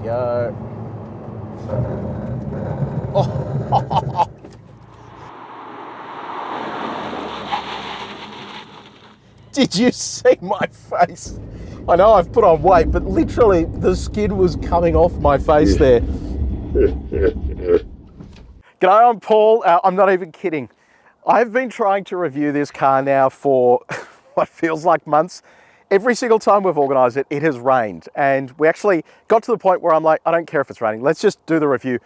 go. Oh. Did you see my face? I know I've put on weight, but literally the skin was coming off my face there. G'day, I'm Paul. I'm not even kidding. I've been trying to review this car now for what feels like months. Every single time we've organised it, it has rained. And we actually got to the point where I'm like, I don't care if it's raining. Let's just do the review.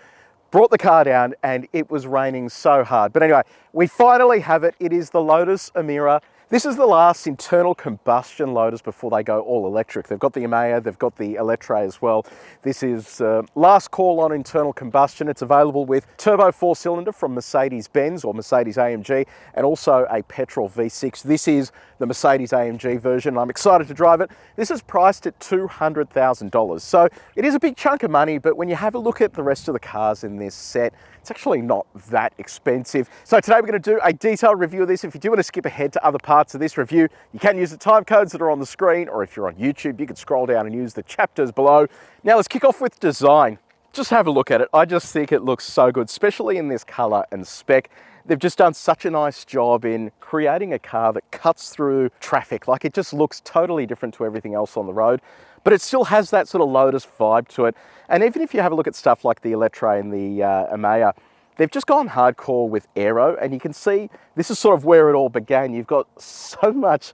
Brought the car down and it was raining so hard. But anyway, we finally have it. It is the Lotus Emira. This is the last internal combustion Lotus before they go all electric. They've got the Emea, they've got the Elettre as well. This is last call on internal combustion. It's available with turbo 4-cylinder from Mercedes-Benz or Mercedes-AMG, and also a petrol V6. This is the Mercedes-AMG version. I'm excited to drive it. This is priced at $200,000. So it is a big chunk of money, but when you have a look at the rest of the cars in this set, it's actually not that expensive. So today we're going to do a detailed review of this. If you do want to skip ahead to other parts of this review, you can use the time codes that are on the screen, or if you're on YouTube, you can scroll down and use the chapters below. Now let's kick off with design. Just have a look at it. I just think it looks so good, especially in this color and spec. They've just done such a nice job in creating a car that cuts through traffic. Like, it just looks totally different to everything else on the road, but it still has that sort of Lotus vibe to it. And even if you have a look at stuff like the Elettre and the Emea, they've just gone hardcore with aero, and you can see this is sort of where it all began. You've got so much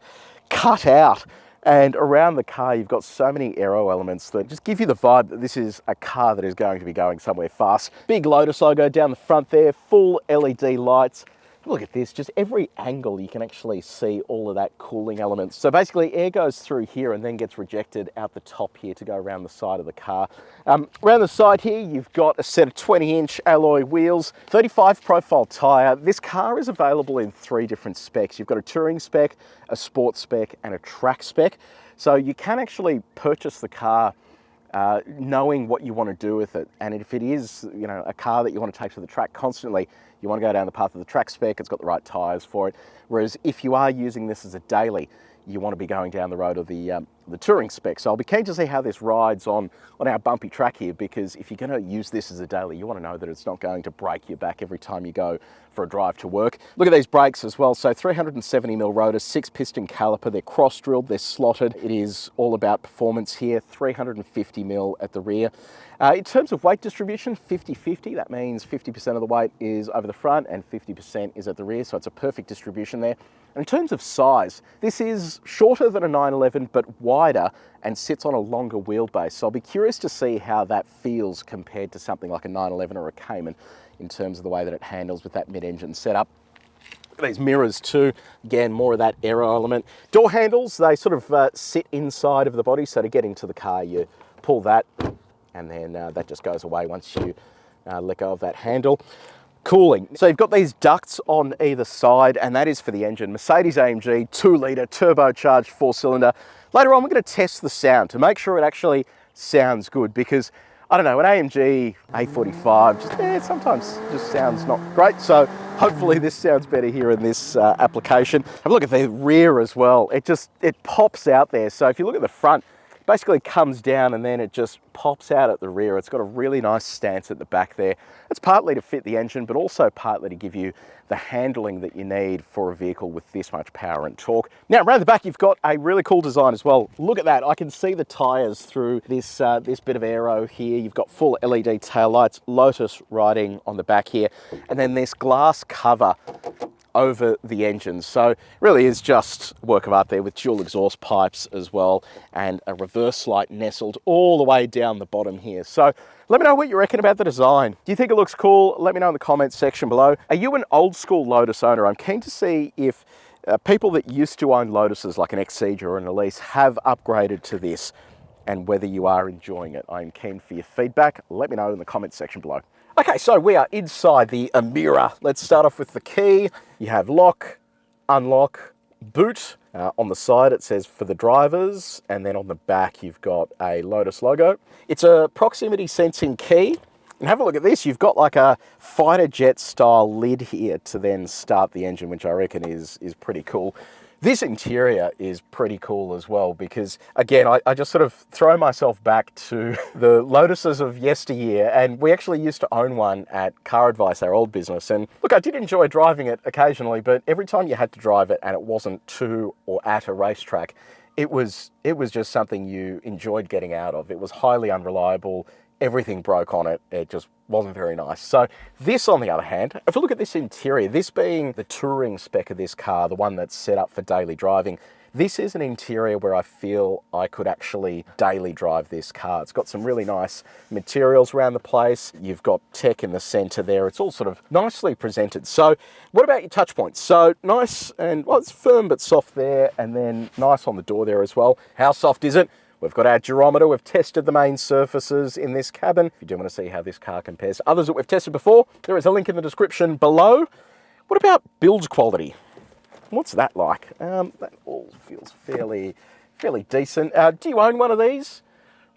cut out, and around the car you've got so many aero elements that just give you the vibe that this is a car that is going to be going somewhere fast. Big Lotus logo down the front there, full LED lights. Look at this, just every angle you can actually see all of that cooling elements. So basically air goes through here and then gets rejected out the top here to go around the side of the car. Around the side here, you've got a set of 20-inch alloy wheels, 35 profile tyre. This car is available in 3 different specs. You've got a touring spec, a sports spec, and a track spec. So you can actually purchase the car knowing what you want to do with it. And if it is, you know, a car that you want to take to the track constantly, you want to go down the path of the track spec, it's got the right tyres for it. Whereas if you are using this as a daily, you want to be going down the road of the touring spec. So I'll be keen to see how this rides on our bumpy track here, because if you're going to use this as a daily, you want to know that it's not going to break your back every time you go for a drive to work. Look at these brakes as well. So 370mm rotor, 6-piston caliper. They're cross-drilled, they're slotted. It is all about performance here. 350mm at the rear. In terms of weight distribution, 50-50. That means 50% of the weight is over the front and 50% is at the rear. So it's a perfect distribution there. And in terms of size, this is shorter than a 911, but wider and sits on a longer wheelbase. So I'll be curious to see how that feels compared to something like a 911 or a Cayman in terms of the way that it handles with that mid-engine setup. Look at these mirrors too. Again, more of that aero element. Door handles, they sort of sit inside of the body. So to get into the car, you pull that, and then that just goes away once you let go of that handle. Cooling. So you've got these ducts on either side, and that is for the engine. Mercedes-AMG 2-litre turbocharged 4-cylinder. Later on, we're going to test the sound to make sure it actually sounds good, because I don't know, an AMG A45 sometimes just sounds not great. So hopefully this sounds better here in this application. Have a look at the rear as well. It pops out there. So if you look at the front, basically comes down and then it just pops out at the rear. It's got a really nice stance at the back there. It's partly to fit the engine, but also partly to give you the handling that you need for a vehicle with this much power and torque. Now, around the back, you've got a really cool design as well. Look at that. I can see the tyres through this bit of aero here. You've got full LED taillights, Lotus writing on the back here, and then this glass cover over the engine. So it really is just a work of art there, with dual exhaust pipes as well, and a reverse light nestled all the way down the bottom here. So let me know what you reckon about the design. Do you think it looks cool? Let me know in the comments section below. Are you an old school Lotus owner? I'm keen to see if people that used to own Lotuses like an Exige or an Elise have upgraded to this, and whether you are enjoying it. I'm keen for your feedback. Let me know in the comments section below. Okay, so we are inside the Emira. Let's start off with the key. You have lock, unlock, boot. On the side it says for the drivers, and then on the back you've got a Lotus logo. It's a proximity sensing key. And have a look at this. You've got like a fighter jet style lid here to then start the engine, which I reckon is pretty cool. This interior is pretty cool as well because, again, I just sort of throw myself back to the Lotuses of yesteryear, and we actually used to own one at Car Advice, our old business. And look, I did enjoy driving it occasionally, but every time you had to drive it and it wasn't to or at a racetrack, it was just something you enjoyed getting out of. It was highly unreliable. Everything broke on it. It just wasn't very nice. So this, on the other hand, if we look at this interior, this being the touring spec of this car, the one that's set up for daily driving, this is an interior where I feel I could actually daily drive this car. It's got some really nice materials around the place. You've got tech in the center there. It's all sort of nicely presented. So what about your touch points? So nice and, well, it's firm but soft there, and then nice on the door there as well. How soft is it? We've got our durometer. We've tested the main surfaces in this cabin. If you do want to see how this car compares to others that we've tested before, there is a link in the description below. What about build quality? What's that like? That all feels fairly decent. Do you own one of these?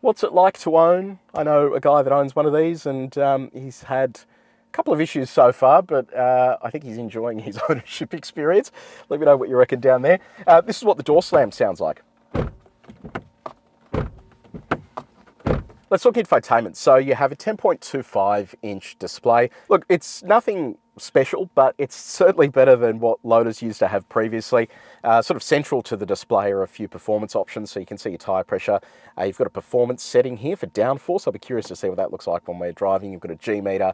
What's it like to own? I know a guy that owns one of these, and he's had a couple of issues so far, but I think he's enjoying his ownership experience. Let me know what you reckon down there. This is what the door slam sounds like. Let's talk infotainment. So you have a 10.25-inch display. Look, it's nothing special, but it's certainly better than what Lotus used to have previously. Sort of central to the display are a few performance options, so you can see your tyre pressure. You've got a performance setting here for downforce. I'll be curious to see what that looks like when we're driving. You've got a G meter,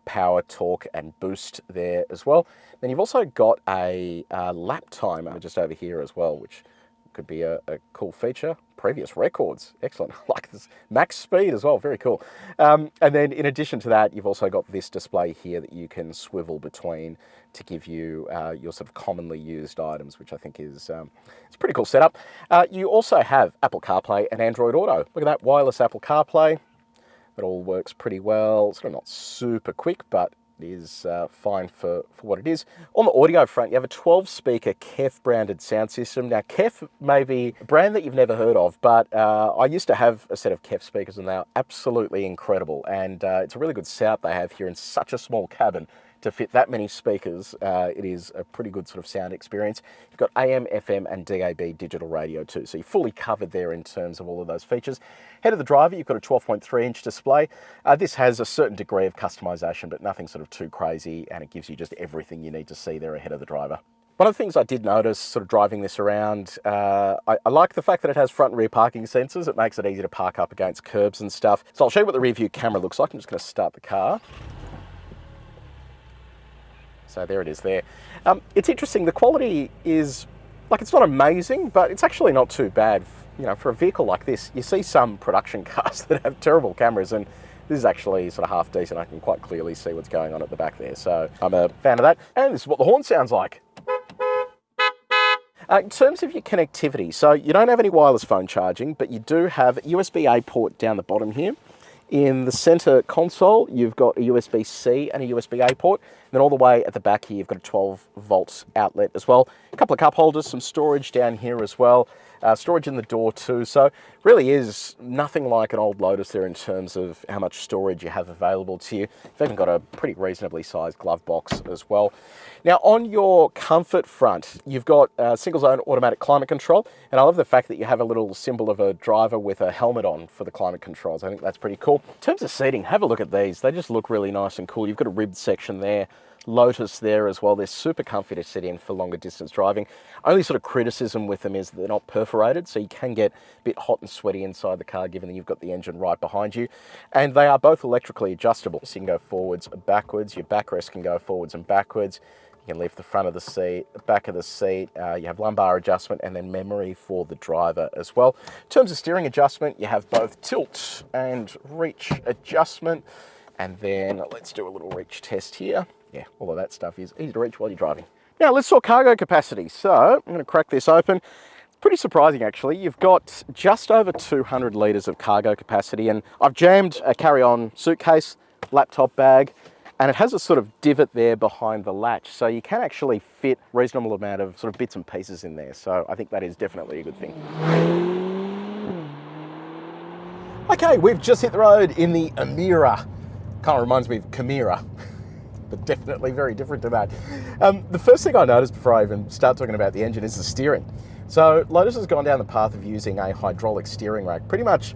power, torque, and boost there as well. Then you've also got a lap timer just over here as well, which could be a cool feature. Previous records, excellent. I like this max speed as well, very cool. And then in addition to that, you've also got this display here that you can swivel between to give you your sort of commonly used items, which I think is it's a pretty cool setup. You also have Apple CarPlay and Android Auto. Look at that, wireless Apple CarPlay. That all works pretty well. It's sort of not super quick, but it is fine for what it is. On the audio front, you have a 12-speaker KEF branded sound system. Now, KEF may be a brand that you've never heard of, but I used to have a set of KEF speakers, and they are absolutely incredible. And it's a really good setup they have here in such a small cabin. To fit that many speakers, it is a pretty good sort of sound experience. You've got AM, FM, and DAB digital radio too, so you're fully covered there in terms of all of those features. Head of the driver, you've got a 12.3-inch display. This has a certain degree of customization, but nothing sort of too crazy, and it gives you just everything you need to see there ahead of the driver. One of the things I did notice sort of driving this around, I like the fact that it has front and rear parking sensors. It makes it easy to park up against curbs and stuff. So I'll show you what the rear view camera looks like. I'm just going to start the car. So there it is there. It's interesting, the quality is, like, it's not amazing, but it's actually not too bad. You know, for a vehicle like this, you see some production cars that have terrible cameras, and this is actually sort of half decent. I can quite clearly see what's going on at the back there. So I'm a fan of that. And this is what the horn sounds like. In terms of your connectivity, so you don't have any wireless phone charging, but you do have a USB-A port down the bottom here. In the center console, you've got a USB-C and a USB-A port. And then all the way at the back here, you've got a 12-volt outlet as well. A couple of cup holders, some storage down here as well. Storage in the door too. So really is nothing like an old Lotus there in terms of how much storage you have available to you. You've even got a pretty reasonably sized glove box as well. Now on your comfort front, you've got single zone automatic climate control. And I love the fact that you have a little symbol of a driver with a helmet on for the climate controls. I think that's pretty cool. In terms of seating, have a look at these. They just look really nice and cool. You've got a ribbed section there. Lotus there as well. They're super comfy to sit in for longer distance driving. Only sort of criticism with them is that they're not perforated, so you can get a bit hot and sweaty inside the car given that you've got the engine right behind you. And they are both electrically adjustable, so you can go forwards and backwards. Your backrest can go forwards and backwards. You can lift the front of the seat, the back of the seat. You have lumbar adjustment and then memory for the driver as well. In terms of steering adjustment, you have both tilt and reach adjustment. And then let's do a little reach test here. Yeah, all of that stuff is easy to reach while you're driving. Now let's talk cargo capacity. So I'm going to crack this open. Pretty surprising actually. You've got just over 200 litres of cargo capacity, and I've jammed a carry-on suitcase, laptop bag, and it has a sort of divot there behind the latch. So you can actually fit a reasonable amount of sort of bits and pieces in there. So I think that is definitely a good thing. Okay, we've just hit the road in the Emira. Kind of reminds me of Chimera. but definitely very different to that. The first thing I noticed before I even start talking about the engine is the steering. So Lotus has gone down the path of using a hydraulic steering rack. Pretty much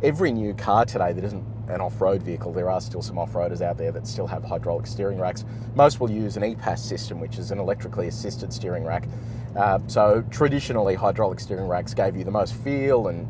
every new car today that isn't an off-road vehicle, there are still some off-roaders out there that still have hydraulic steering racks. Most will use an EPAS system, which is an electrically assisted steering rack. So traditionally, hydraulic steering racks gave you the most feel, and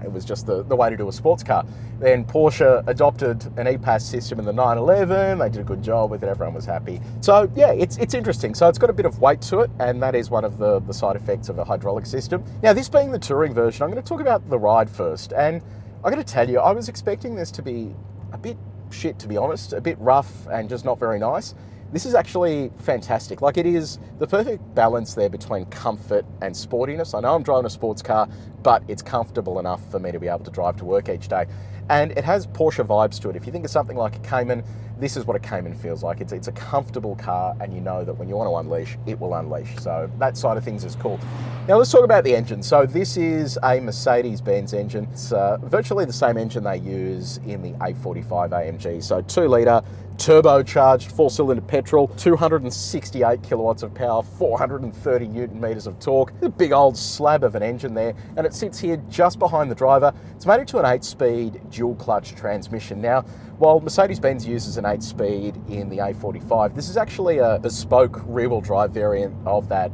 it was just the way to do a sports car. Then Porsche adopted an EPAS system in the 911. They did a good job with it. Everyone was happy. So yeah, it's interesting. So it's got a bit of weight to it, and that is one of the side effects of a hydraulic system. Now, this being the touring version, I'm going to talk about the ride first. And I got to tell you, I was expecting this to be a bit shit, to be honest, a bit rough and just not very nice. This is actually fantastic. Like, it is the perfect balance there between comfort and sportiness. I know I'm driving a sports car, but it's comfortable enough for me to be able to drive to work each day. And it has Porsche vibes to it. If you think of something like a Cayman, this is what a Cayman feels like. It's a comfortable car, and you know that when you want to unleash, it will unleash. So that side of things is cool. Now let's talk about the engine. So this is a Mercedes-Benz engine. It's virtually the same engine they use in the A45 AMG. So 2-litre, turbocharged, 4-cylinder petrol, 268 kilowatts of power, 430 Newton meters of torque. A big old slab of an engine there, and it sits here just behind the driver. It's mated to an 8-speed dual clutch transmission. Now, while Mercedes-Benz uses an 8-speed in the A45, this is actually a bespoke rear-wheel drive variant of that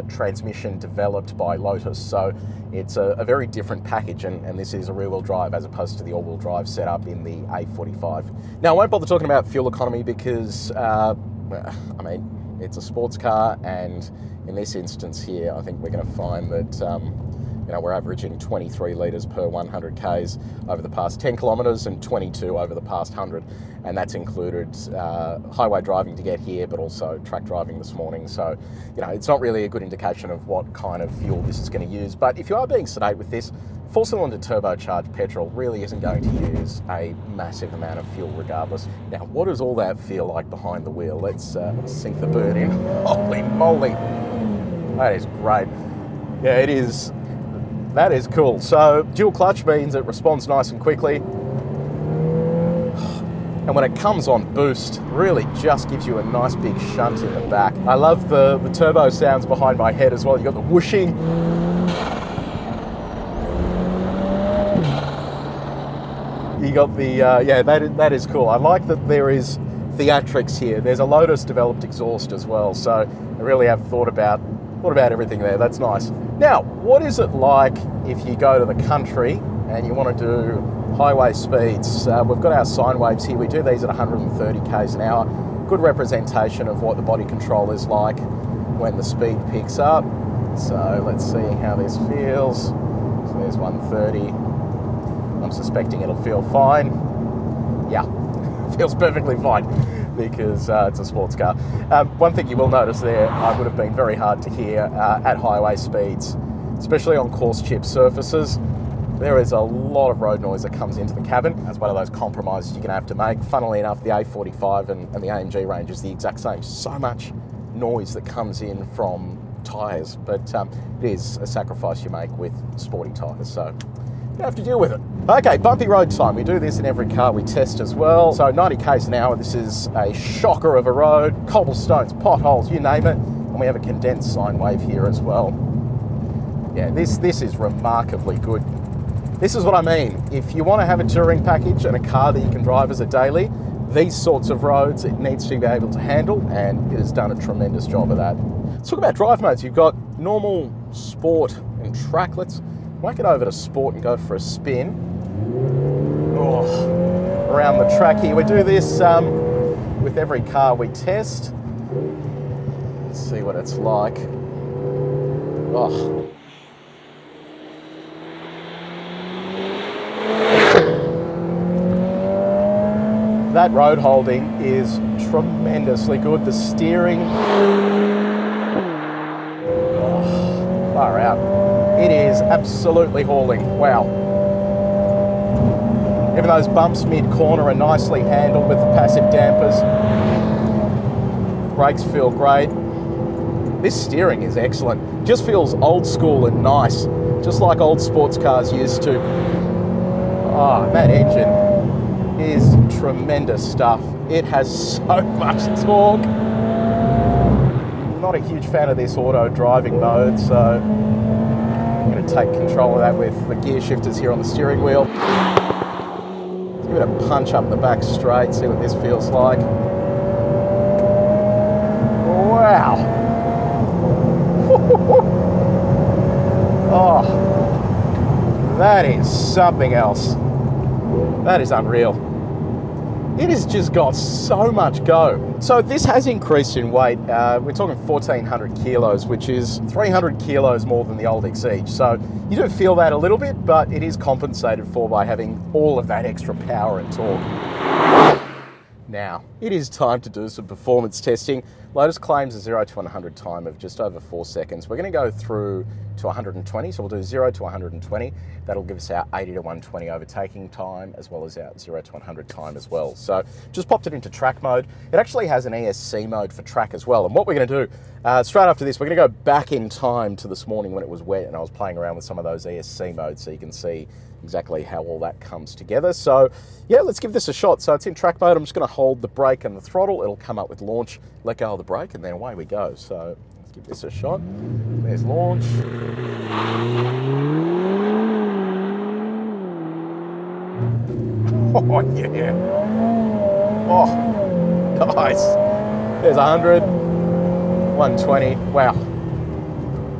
transmission developed by Lotus. So it's a very different package, and this is a rear-wheel drive as opposed to the all-wheel drive setup in the A45. Now, I won't bother talking about fuel economy because, I mean, it's a sports car, and in this instance here, I think we're going to find that we're averaging 23 litres per 100 Ks over the past 10 kilometres and 22 over the past 100. And that's included highway driving to get here, but also track driving this morning. So, it's not really a good indication of what kind of fuel this is going to use. But if you are being sedate with this, 4-cylinder turbocharged petrol really isn't going to use a massive amount of fuel regardless. Now, what does all that feel like behind the wheel? Let's sink the bird in. Holy moly. That is great. Yeah, it is. That is cool. So dual clutch means it responds nice and quickly. And when it comes on boost, really just gives you a nice big shunt in the back. I love the turbo sounds behind my head as well. You've got the whooshing. You got the, that is cool. I like that there is theatrics here. There's a Lotus developed exhaust as well. So I really have thought about everything there. That's nice. Now, what is it like if you go to the country and you want to do highway speeds? We've got our sine waves here. We do these at 130 Ks an hour. Good representation of what the body control is like when the speed picks up. So let's see how this feels. So there's 130. I'm suspecting it'll feel fine. Yeah, feels perfectly fine, because it's a sports car. One thing you will notice there, I would have been very hard to hear at highway speeds, especially on coarse chip surfaces. There is a lot of road noise that comes into the cabin. That's one of those compromises you're going to have to make. Funnily enough, the A45 and the AMG range is the exact same. So much noise that comes in from tyres, but it is a sacrifice you make with sporty tyres, so you have to deal with it. Okay, bumpy road time. We do this in every car we test as well. So 90 Ks an hour, this is a shocker of a road. Cobblestones, potholes, you name it. And we have a condensed sine wave here as well. Yeah, this is remarkably good. This is what I mean. If you want to have a touring package and a car that you can drive as a daily, these sorts of roads it needs to be able to handle, and it has done a tremendous job of that. Let's talk about drive modes. You've got normal, sport, and track. Let's whack it over to sport and go for a spin. Around the track here. We do this with every car we test. Let's see what it's like. That road holding is tremendously good. The steering, far out. It is absolutely hauling. Wow. Even those bumps mid-corner are nicely handled with the passive dampers. Brakes feel great. This steering is excellent. Just feels old school and nice, just like old sports cars used to. That engine. is tremendous stuff. It has so much torque. I'm not a huge fan of this auto driving mode, so I'm going to take control of that with the gear shifters here on the steering wheel. Let's give it a punch up the back straight, see what this feels like. Wow. Oh, that is something else. That is unreal. It has just got so much go. So this has increased in weight. We're talking 1,400 kilos, which is 300 kilos more than the old Exige. So you do feel that a little bit, but it is compensated for by having all of that extra power and torque. Now, it is time to do some performance testing. Lotus claims a 0 to 100 time of just over 4 seconds. We're going to go through to 120, so we'll do 0 to 120. That'll give us our 80 to 120 overtaking time, as well as our 0 to 100 time as well. So just popped it into track mode. It actually has an ESC mode for track as well. And what we're going to do, straight after this, we're going to go back in time to this morning when it was wet and I was playing around with some of those ESC modes so you can see exactly how all that comes together. So yeah, let's give this a shot. So it's in track mode. I'm just going to hold the brake and the throttle. It'll come up with launch, let go of the brake, and then away we go. So let's give this a shot. There's launch. Oh yeah. Oh, nice. There's 100, 120. Wow.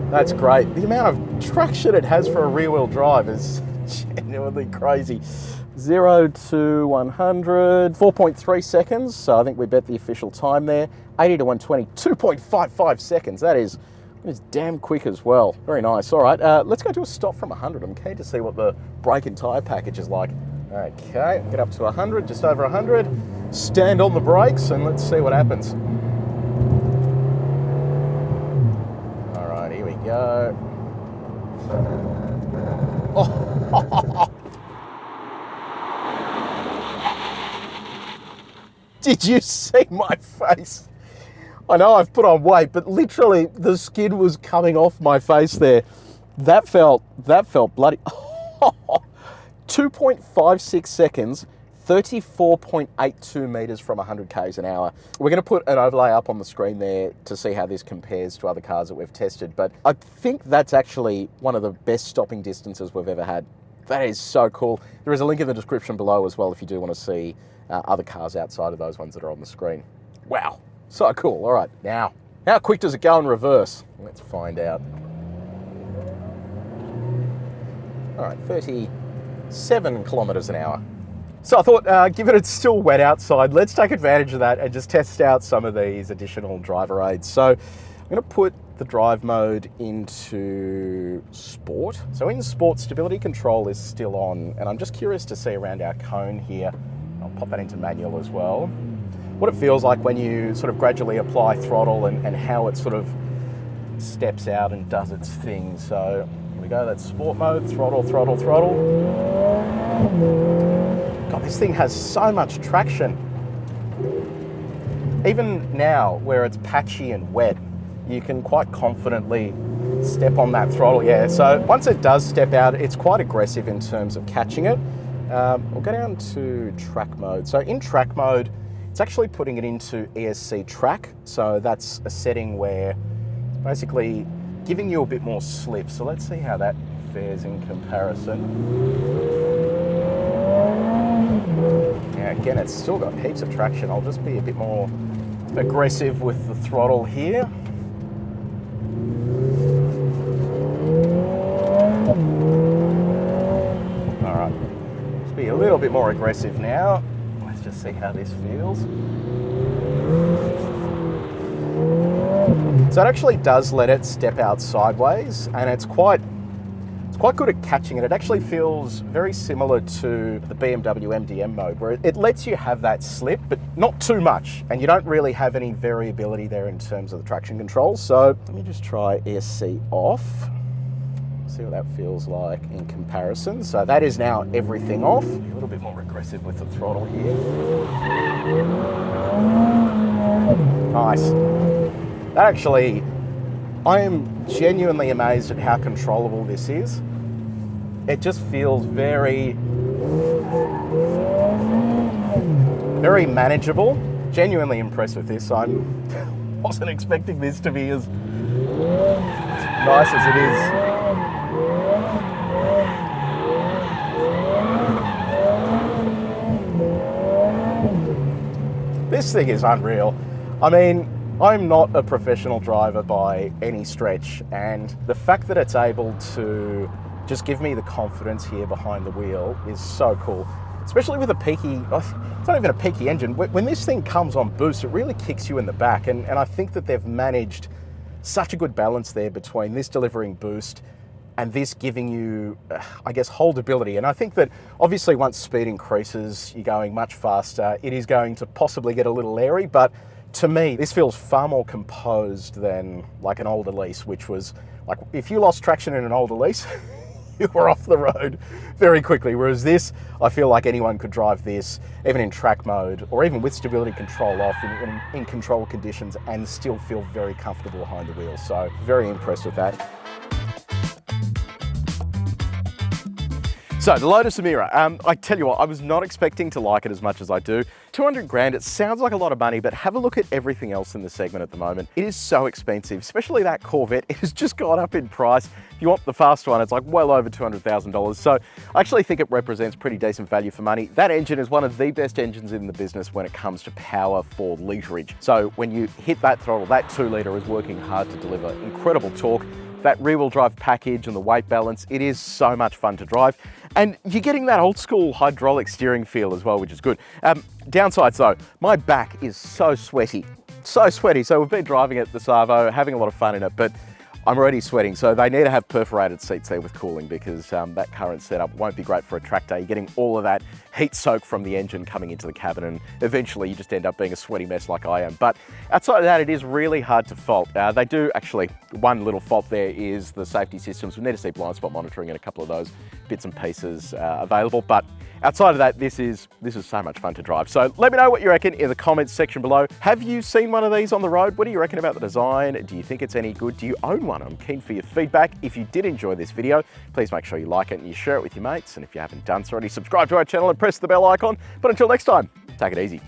That's great. The amount of traction it has for a rear-wheel drive is genuinely crazy. 0 to 100, 4.3 seconds. So I think we bet the official time there. 80 to 120, 2.55 seconds. That is damn quick as well. Very nice. All right, let's go to a stop from 100. I'm keen to see what the brake and tyre package is like. Okay, get up to 100, just over 100. Stand on the brakes and let's see what happens. All right, here we go. Oh. Did you see my face? I know I've put on weight, but literally the skin was coming off my face there. That felt bloody. 2.56 seconds, 34.82 meters from 100 k's an hour. We're going to put an overlay up on the screen there to see how this compares to other cars that we've tested, but I think that's actually one of the best stopping distances we've ever had. That is so cool. There is a link in the description below as well if you do want to see other cars outside of those ones that are on the screen. Wow, so cool. All right, now, how quick does it go in reverse? Let's find out. All right, 37 kilometers an hour. So I thought, given it's still wet outside, let's take advantage of that and just test out some of these additional driver aids. So I'm going to put the drive mode into sport. So in sport, stability control is still on, and I'm just curious to see around our cone here. I'll pop that into manual as well. What it feels like when you sort of gradually apply throttle and how it sort of steps out and does its thing. So here we go, that's sport mode, throttle, throttle, throttle. God, this thing has so much traction. Even now, where it's patchy and wet, you can quite confidently step on that throttle. Yeah, so once it does step out, it's quite aggressive in terms of catching it. We'll go down to track mode. So in track mode, it's actually putting it into ESC track. So that's a setting where it's basically giving you a bit more slip. So let's see how that fares in comparison. Yeah, again, it's still got heaps of traction. I'll just be a bit more aggressive with the throttle here. All right, let's be a little bit more aggressive now. Let's just see how this feels. So it actually does let it step out sideways, and it's quite good at catching it. It actually feels very similar to the BMW MDM mode, where it lets you have that slip, but not too much, and you don't really have any variability there in terms of the traction control. So let me just try ESC off, see what that feels like in comparison. So that is now everything off. A little bit more aggressive with the throttle here. Nice. That actually, I am genuinely amazed at how controllable this is. It just feels very Very manageable. Genuinely impressed with this. I wasn't expecting this to be as nice as it is. This thing is unreal. I mean, I'm not a professional driver by any stretch, and the fact that it's able to just give me the confidence here behind the wheel is so cool. Especially with a peaky, it's not even a peaky engine. When this thing comes on boost, it really kicks you in the back. And I think that they've managed such a good balance there between this delivering boost and this giving you, I guess, holdability. And I think that obviously once speed increases, you're going much faster. It is going to possibly get a little airy, but to me, this feels far more composed than like an old Elise, which was like, if you lost traction in an old Elise, you were off the road very quickly. Whereas this, I feel like anyone could drive this, even in track mode, or even with stability control off in control conditions, and still feel very comfortable behind the wheel. So very impressed with that. So the Lotus Emira, I tell you what, I was not expecting to like it as much as I do. 200 grand, it sounds like a lot of money, but have a look at everything else in the segment at the moment. It is so expensive, especially that Corvette. It has just gone up in price. If you want the fast one, it's like well over $200,000. So I actually think it represents pretty decent value for money. That engine is one of the best engines in the business when it comes to power for literage. So when you hit that throttle, that 2 litre is working hard to deliver incredible torque. That rear-wheel drive package and the weight balance, it is so much fun to drive. And you're getting that old school hydraulic steering feel as well, which is good. Downsides though, my back is so sweaty. So sweaty. So we've been driving it, the Savo, having a lot of fun in it, but I'm already sweating. So they need to have perforated seats there with cooling, because that current setup won't be great for a track day. You're getting all of that heat soak from the engine coming into the cabin, and eventually you just end up being a sweaty mess like I am. But outside of that, it is really hard to fault. They do actually, one little fault there is the safety systems. We need to see blind spot monitoring and a couple of those bits and pieces available. But outside of that, this is so much fun to drive. So let me know what you reckon in the comments section below. Have you seen one of these on the road? What do you reckon about the design? Do you think it's any good? Do you own one? I'm keen for your feedback. If you did enjoy this video, please make sure you like it and you share it with your mates. And if you haven't done so already, subscribe to our channel and press the bell icon. But until next time, take it easy.